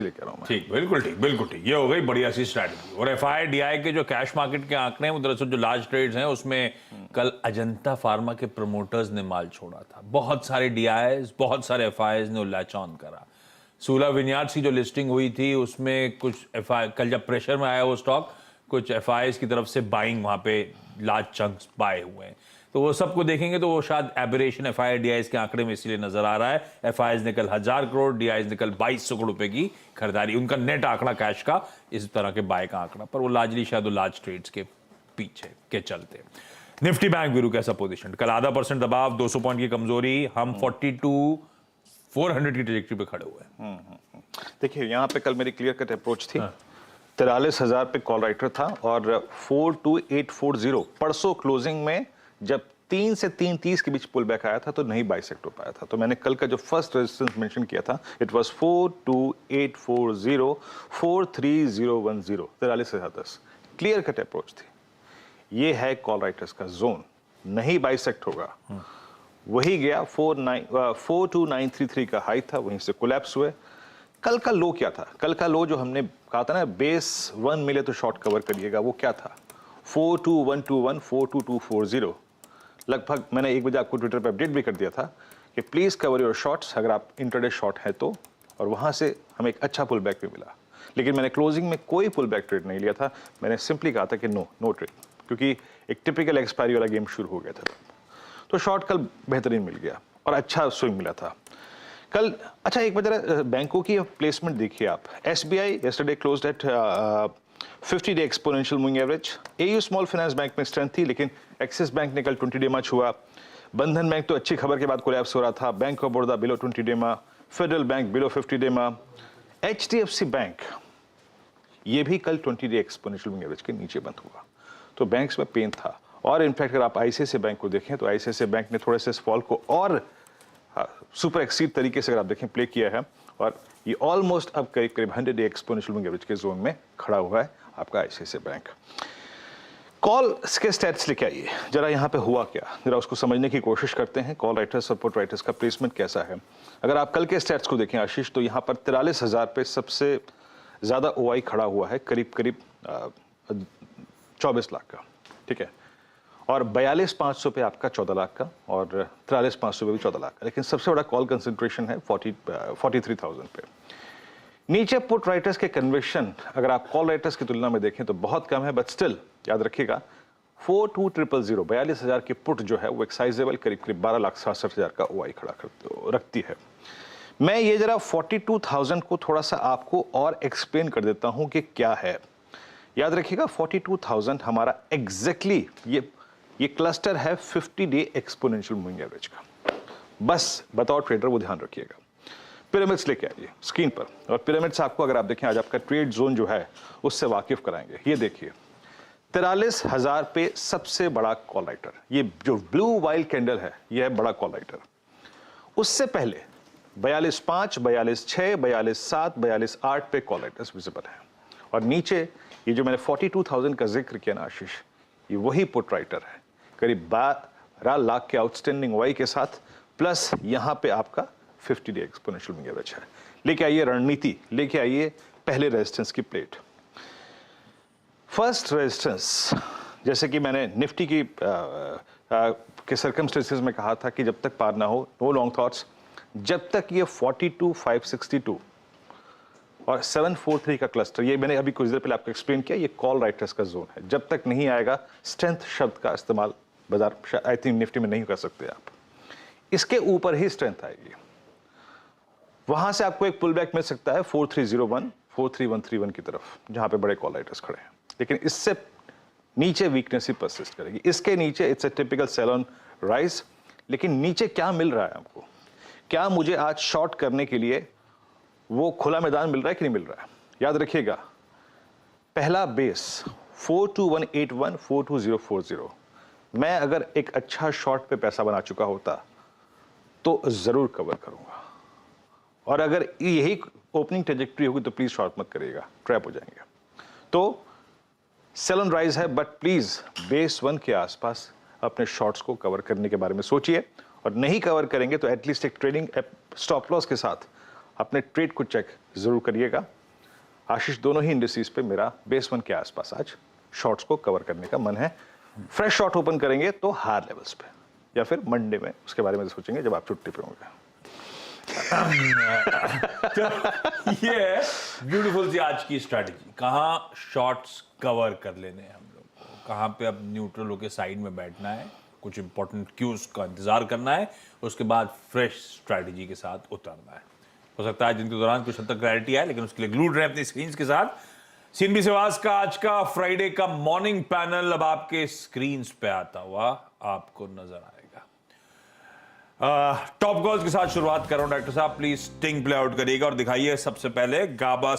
लेकर आऊं मैं। ठीक, बिल्कुल ठीक, बिल्कुल ठीक। ये हो गई बढ़िया सी स्ट्रैटेजी। और एफआई डीआई के जो कैश मार्केट के आंकड़े हैं, वो दरअसल जो लार्ज ट्रेड्स हैं उसमें कल अजंता फार्मा के प्रमोटर्स ने माल छोड़ा था। बहुत सारे डीआईज, बहुत सारे एफआईज ने लैच ऑन करा। सूला विनियार्ड्स की जो लिस्टिंग हुई थी उसमें कुछ एफआई, कल जब प्रेशर में आया वो स्टॉक, कुछ एफआईज की तरफ से बाइंग वहां पे लार्ज चंक्स बाय हुए हैं। तो वो सबको देखेंगे तो वो शायद एबरेशन एफआई डीआईज के आंकड़े में इसीलिए नजर आ रहा है। एफआईज ने कल 1000 करोड़, डीआईज ने कल 2200 करोड़ रुपए की खरीदारी, उनका नेट आंकड़ा कैश का इस तरह के बाय का आंकड़ा, पर वो लार्जली शायद वो लार्ज ट्रेड्स के पीछे के चलते। निफ्टी बैंक वीरू कैसा पोजीशन? कल 0.5% दबाव, 200 पॉइंट की कमजोरी, हम 42,400 की ट्रेजेक्टरी पे खड़े हुए हैं। देखिए यहाँ पे कल मेरी क्लियर कट अप्रोच थी। 43,000 पे कॉल राइटर था और 42840 परसों क्लोजिंग में जब 3 से 330 के बीच पुल बैक आया था तो नहीं बाइसेक्ट हो पाया था। तो मैंने कल का जो फर्स्ट रेजिस्टेंस मेंशन किया था, it was 42840, 43010, 43,010। Clear cut approach थी। ये है कॉल राइटर्स का जोन, नहीं बाइसेक्ट होगा। वही गया 42933 का हाई था, वहीं से कोलैप्स हुए। कल का लो क्या था? कल का लो जो हमने कहा था ना, बेस 1 मिले तो शॉर्ट कवर करिएगा, वो क्या था? 42121, 42240। लगभग मैंने 1 बजे आपको ट्विटर पे अपडेट भी कर दिया था कि प्लीज कवर योर शॉर्ट्स अगर आप इंट्राडे शॉर्ट है तो। और वहां से हमें एक अच्छा पुल बैक भी मिला, लेकिन मैंने क्लोजिंग में कोई पुल बैक ट्रेड नहीं लिया था। मैंने सिंपली कहा था कि नो ट्रेड, क्योंकि एक टिपिकल एक्सपायरी वाला गेम शुरू हो गया था। तो शॉर्ट कल बेहतरीन मिल गया और अच्छा स्विंग मिला था कल। अच्छा, एक बार बैंकों की प्लेसमेंट देखिए आप। SBI yesterday closed at 50-day exponential moving average। AU small finance bank में स्ट्रेंथ थी, लेकिन एक्सिस बैंक ने कल 20 डे मा छुआ। बंधन बैंक तो अच्छी खबर के बाद कोलैप्स हो रहा था। Bank of Baroda below 20 day मा, फेडरल बैंक बिलो 50 डे मा, एचडीएफसी बैंक ये भी कल 20 डे एक्सपोनेंशियल मूविंग एवरेज के नीचे बंद हुआ। तो बैंक्स में पेन था। और इनफैक्ट अगर आप आईसीआईसीआई बैंक को देखें तो आईसीआईसीआई बैंक ने थोड़े से इस फॉल को और सुपर एक्सीड तरीके से अगर आप देखें प्ले किया है, और ये ऑलमोस्ट अब करीब 100 डे एक्सपोनेंशियल मूविंग एवरेज के जोन में खड़ा हुआ है आपका आईसीआईसीआई बैंक। कॉल के स्टैट्स लेके आइए जरा, यहाँ पे हुआ क्या, जरा उसको समझने की कोशिश करते हैं। कॉल राइटर्स और पुट राइटर्स का प्लेसमेंट कैसा है। अगर आप कल के स्टैट्स को देखें आशीष, तो यहाँ पर 43,000 पे सबसे ज्यादा ओआई खड़ा हुआ है, करीब 24 लाख का, ठीक है। और 42,500 पे आपका 14 लाख का, और 43,500 पे भी 14 लाख का। लेकिन सबसे बड़ा कॉल कंसंट्रेशन है 43,000 पे। नीचे पुट राइटर्स के कन्विक्शन अगर आप कॉल राइटर्स की तुलना में देखें तो बहुत कम है, बट स्टिल याद रखिएगा 42,000 42,000 की पुट जो है वो एक साइजेबल करीब 12,67,000 का ओआई खड़ा रखती है। मैं ये जरा 42,000 को थोड़ा सा आपको और एक्सप्लेन कर देता हूं कि क्या है। याद रखिएगा 42,000 हमारा एग्जैक्टली ये क्लस्टर है 50 डे एक्सपोनेंशियल मूविंग एवरेज का। बस बताओ ट्रेडर वो ध्यान रखिएगा। पिरामिड्स लेके आइए स्क्रीन पर, और पिरामिड्स आपको अगर आप देखें आज आपका ट्रेड जोन जो है उससे वाकिफ कराएंगे। ये देखिए 43,000 पे सबसे बड़ा कॉल राइटर, ये जो ब्लू वाइल्ड कैंडल है ये है बड़ा कॉल राइटर। उससे पहले 42.5, 42.6, 42.7, 42.8 पे कॉल राइटर्स विजिबल है। और नीचे ये जो मैंने 42,000 का जिक्र किया ना आशीष, ये वही पुट राइटर है, करीब 12 लाख के आउटस्टैंडिंग वाई के साथ, प्लस यहां पे आपका 50 डे एक्सपोनेंशियल मूविंग एवरेज है। लेके आइए रणनीति, लेके आइए पहले रेजिस्टेंस की प्लेट। फर्स्ट रेजिस्टेंस, जैसे कि मैंने निफ्टी की के सर्कमस्टेंसेस में कहा था कि जब तक पार ना हो, नो लॉन्ग थॉट्स। जब तक ये 42,562 और 743 का क्लस्टर, ये मैंने अभी कुछ देर पहले आपको एक्सप्लेन किया, ये कॉल राइटर्स का जोन है। जब तक नहीं आएगा, स्ट्रेंथ शब्द का इस्तेमाल बाजार आई थिंक निफ्टी में नहीं कर सकते आप, इसके ऊपर ही स्ट्रेंथ आएगी। वहां से आपको एक पुल बैक मिल सकता है 4301, 43131 की तरफ, जहां पे बड़े कॉल राइटर्स खड़े हैं। लेकिन इससे नीचे वीकनेस ही परसिस्ट करेगी। इसके नीचे it's a typical sell on rise. लेकिन नीचे क्या मिल रहा है आपको? क्या मुझे आज शॉर्ट करने के लिए वो खुला मैदान मिल रहा है कि नहीं मिल रहा है? याद रखिएगा पहला बेस 42181, 42040। मैं अगर एक अच्छा शॉर्ट पे पैसा बना चुका होता तो जरूर कवर करूंगा, और अगर यही ओपनिंग ट्रेजेक्टरी होगी तो प्लीज शॉर्ट मत करिएगा, ट्रैप हो जाएंगे। तो सेल ऑन राइज है, बट प्लीज बेस 1 के आसपास अपने शॉर्ट्स को कवर करने के बारे में सोचिए, और नहीं कवर करेंगे तो एटलीस्ट एक ट्रेडिंग स्टॉप लॉस के साथ अपने ट्रेड को चेक जरूर करिएगा। आशीष, दोनों ही इंडस्ट्रीज पे मेरा बेस 1 के आसपास आज शॉर्ट्स को कवर करने का मन है। फ्रेश शॉर्ट ओपन करेंगे तो हायर लेवल्स पे, या फिर मंडे में उसके बारे में सोचेंगे जब आप छुट्टी पे होंगे। तो ये ब्यूटीफुल सी आज की स्ट्रैटेजी, कहाँ शॉर्ट्स कवर कर लेने हैं हम लोग को, कहाँ पे अब न्यूट्रल होकर साइड में बैठना है, कुछ इंपॉर्टेंट क्यूज का इंतजार करना है, उसके बाद फ्रेश स्ट्रैटेजी के साथ उतरना है। हो सकता है जिनके दौरान कुछ हद तक क्लैरिटी आए, लेकिन उसके लिए ग्लूड रहे अपनी स्क्रीन के साथ। सीएनबी सेवाज का आज का फ्राइडे का मॉर्निंग पैनल अब आपके स्क्रीन पे आता हुआ आपको नजर आएगा। टॉप कॉल्स के साथ शुरुआत कर रहा हूं। डॉक्टर साहब प्लीज स्टिंग प्ले आउट करिएगा और दिखाइए सबसे पहले गाबा